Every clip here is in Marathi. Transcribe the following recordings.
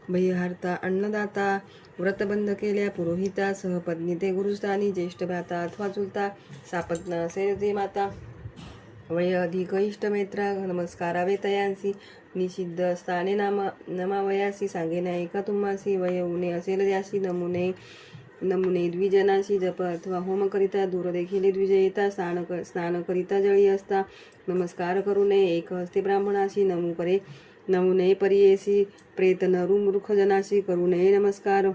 भयहर्ता अन्नदाता, व्रतबंध केल्या पुरोहिता, सहपत्नी ते गुरुस्थानी, ज्येष्ठ भ्राता अथवा चुलता, सापत्न असेल ते माता, वय अधिक इष्ट मैत्रा, नमस्कारावे तयांसी, निषिद्ध स्थाने नमावयासी, सांगे नाही का तुम्हासी, वय उणे असेल त्यासी, नमुने द्विजनाशी, जप अथवा होम करिता, दूर देखील द्विजयिता, स्नान करिता जळी असता, नमस्कार करू नये एक हस्ते ब्राह्मणाशी, नमू नये परियेसी, प्रेत नरू मूर्ख जनाशी, करू नये नमस्कार,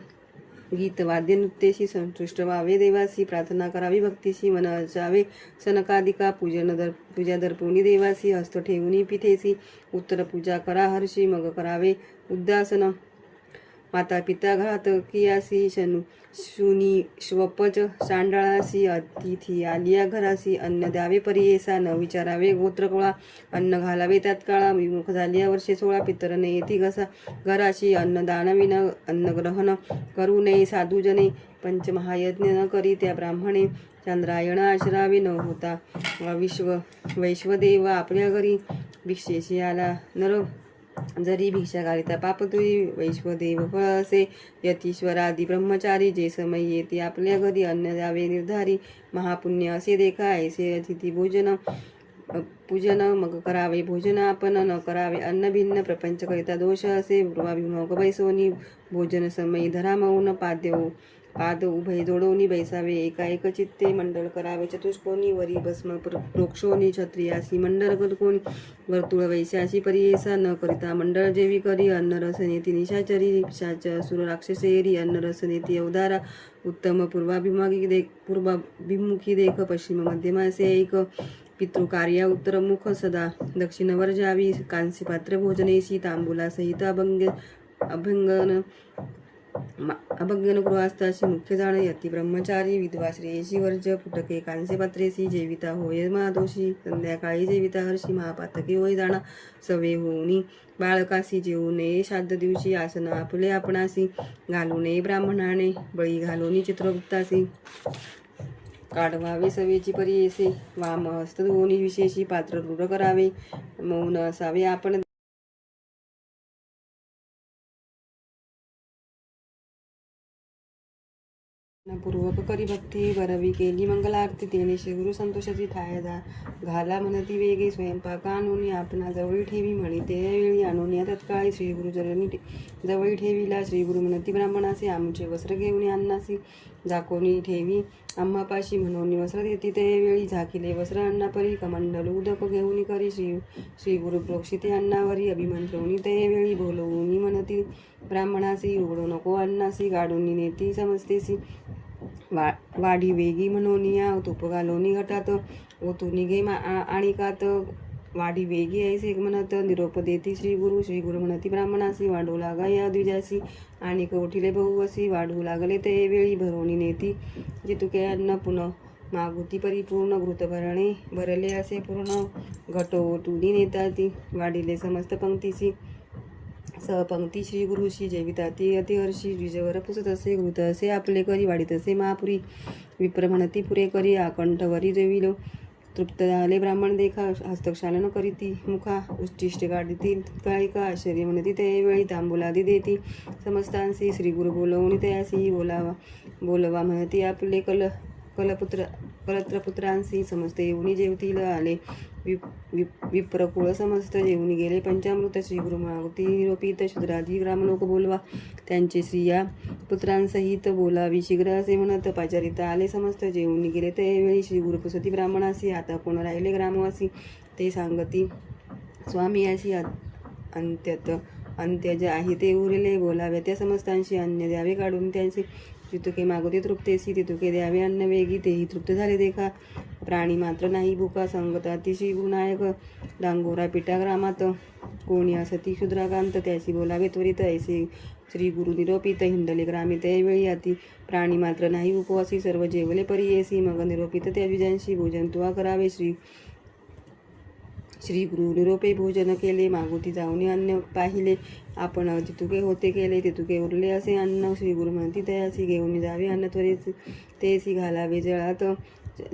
गीत वाद्य नृत्येशी, संतुष्ट व्हावे देवासी, प्रार्थना करावी भक्तीशी, मन अर्चावे सनकादिका, पूजा दर्पवणी देवासी, हस्त ठेवणी पिठेसी, उत्तर पूजा करा हर्षी, मग करावे उद्यासन, माता पिता घातकियासी, शुनी श्वपच सांडाळासी, अतिथी आलिया घरासी, अन्न द्यावे परियेसा, न विचारावे गोत्रकुळा, अन्न घालावे त्यात काळा, विमुख झालिया वर्षे 16, पितर येती घराशी, अन्नदानविन अन्नग्रहण करू नये साधूजने, पंचमहायज्ञ न करी त्या ब्राह्मणे, चंद्रायण आश्रावे न होता वैश्वदेव आपल्या घरी, भिक्षेशी आला नर जरी, भिक्षा घालिता पापतुरी, वैश्वदेव फळ असे, यतीश्वरादी ब्रह्मचारी, जे समय येते आपल्या घरी, अन्न द्यावे निर्धारी, महापुण्य असे देखा, ऐसे अतिथी पूजन, मग करावे भोजन आपण, न करावे अन्न भिन्न, प्रपंच करिता दोष असे, पूर्वाभिमुख बैसोनी, भोजन समयी धरा मौन, पाद उभय जोडवणी बैसावे एकाएक चित्ते, मंडळ करावे चतुष्कोनी, वरी भस्म प्रोक्षोनी, क्षत्रियासी मंडळ करकोनी, वर्तुळ वैश्याशी परियेसा, न करिता मंडळ जेवी करी, अन्न रस नेती निशाचरी, पिशाच असुर राक्षसेरी, अन्न रस नेती अवधारा, उत्तम पूर्वाभिमुखी देख, पश्चिम मध्यमासे ऐक, पितृकार्या उत्तरमुख सदा, दक्षिणवर जावी, कांसी पात्र भोजनेशी, तांबूलासहित अभंगन गृहस्थाशी, मुख्य जाण यती ब्रह्मचारी, विधवा श्रेयशी वर्ज, फुटके कांसे पात्रेसी, जेविता होय महादोषी, संध्याकाळी जेविता हर्षी, महापातके होय जाणा, सवे होऊनी बाळकासी, जेवू नये श्राद्ध दिवशी, आसन आपले आपणासी, घालू नये ब्राह्मणाने, बळी घालूनी चित्रगुप्तासी, काढवावे सवेची परियेसे, वाम हस्त धुवोनी विशेषी, पात्र रूढ करावे, मौन असावे आपण, पूर्वक करी भक्ती, बरवी केली मंगलारती, तेने श्रीगुरु संतोषाची ठाय घाला म्हणती वेगे, स्वयंपाक आणून आपणा जवळी ठेवी, म्हणी ते वेळी आणून या तत्काळी, श्रीगुरु चरणी जवळी ठेवीला, श्रीगुरु म्हणती ब्राह्मणासी, आमचे वस्त्र घेऊन अन्नासी, झाकोनी ठेवी आम्हापाशी, म्हणून वस्त्र देती ते वेळी, झाकिले वस्त्र अन्नापरी, कमंडल उदक घेऊन करी, श्रीगुरु प्रोक्षिते अन्नावरी, अभिमंत्रवणी ते वेळी, बोलवून म्हणती ब्राह्मणासी, उघडू नको अन्नासी, गाडून नेती समजतेसी, वाढी वेगी म्हणून या, तूप घालोनी घटात, ओतून घे आणिकात, वाढी वेगी ऐसे म्हणत, निरोप देती श्रीगुरु म्हणती ब्राह्मणासी, वाढू लागा या द्विजासी, आणि उठिले बहुवसी, वाढू लागले ते वेळी, भरोणी नेती जितुके अन्न, पुन्हा मागुती परिपूर्ण, घृत भरले असे पूर्ण, घटोटुनी नेताती, वाढिले समस्त पंक्तीसी, सहपंक्ती श्रीगुरुशी, जेविताती अतिहर्षी, द्विजवर पुसत असे, घृत असे आपले करी, वाढीत असे महापुरी, विप्र म्हणती पुरे करी, आकंठवरी जेविलो, तृप्त झाले ब्राह्मण देखा, हस्तक्षालन करीती मुखा, उच्चिष्ट काढीतील काळिका, आश्चर्य म्हणती ते वेळी, तांबूलादी देती समस्तांसी, श्रीगुरु बोलवणी तयासी, बोलवा म्हणती आपले कलत्रपुत्रांसी, समस्त येऊनी जेवतील आले, विप्रकुळ समस्त जेवणी गेले पंचामृत, श्रीगुरु मागुती निरोपित, शूद्रादी ग्रामलोक बोलवा, त्यांचे स्त्रिया पुत्रांसहित बोलावी शीघ्र असे म्हणत, पाचारिता आले समस्त जेवणी गेले त्यावेळी, श्रीगुरु पुसती ब्राह्मणासी, आता कोण राहिले ग्रामवासी, ते सांगती स्वामी याशी, अंत्यज आहे ते उरले, बोलावे त्या समस्तांशी, अन्न द्यावे काढून त्यांचे, जितुके मागोते तृप्तेसी, तितुके द्यावे अन्न वेगी, तेही तृप्त झाले देखा, प्राणी मात्र नाही भुका, संगत अतिशय गुणायक, डांगोरा पिटा ग्रामात, कोणी असती क्षुद्राकांत, त्याशी बोलावे त्वरित, ऐसे श्रीगुरु निरोपित, हिंडले ग्रामी त्यावेळी, अति प्राणी मात्र नाही उपवासी, सर्व जेवले परियेसी, मग निरोपित त्या द्विजांशी, भोजन तुवा करावे, श्रीगुरु निरोपे भोजन केले, मागुती जाऊन अन्न पाहिले, आपण जितुके होते केले, तितुके उरले असे अन्न, श्रीगुरु म्हणती तयासी, घेऊन जावे अन्न त्वरित, तेसी घालावे जळात,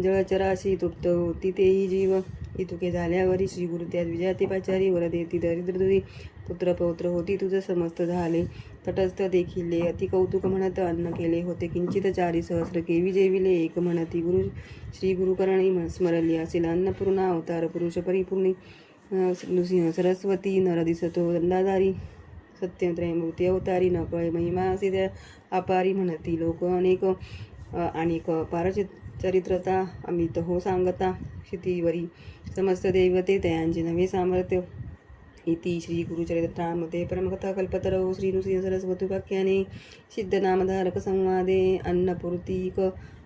जळचराशी तृप्त होती तेही जीव. इतुके झाल्यावरी श्री गुरु त्या विजाती पाचारी वरदेती दरिद्र तुझी पुत्र पौत्र होती तुझं समस्त झाले. तटस्थ देखिले अति कौतुक म्हणत अन्न केले होते किंचित 4 सहस्र केवी जेविले एक म्हणती गुरु श्री गुरुकरणी स्मरली असेल अन्नपूर्णा अवतार पुरुष परिपूर्णी नृसिंह सरस्वती नर दिसतो दंडाधारी सत्य त्रयमूर्ती अवतारी न कळे महिमा असे त्या अपारी म्हणती लोक अनेक अनेक चरित्रता अमित हो सांगता क्षितीवरी समस्त दैवते तयांचे नवे सामर्थ्य. इति श्री गुरुचरित्रामध्ये परमकथा कल्पतरौ श्री नृसिंह सरस्वतीवाक्याने सिद्धनामधारक संवादे अन्नपूर्तिक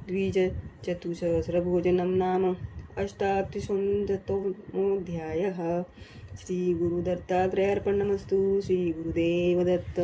द्विज चतुसहस्रभोजनं नाम अष्टादशोऽध्यायः. श्री गुरुदत्तात्रेयार्पणमस्तु. श्री गुरुदेव दत्त.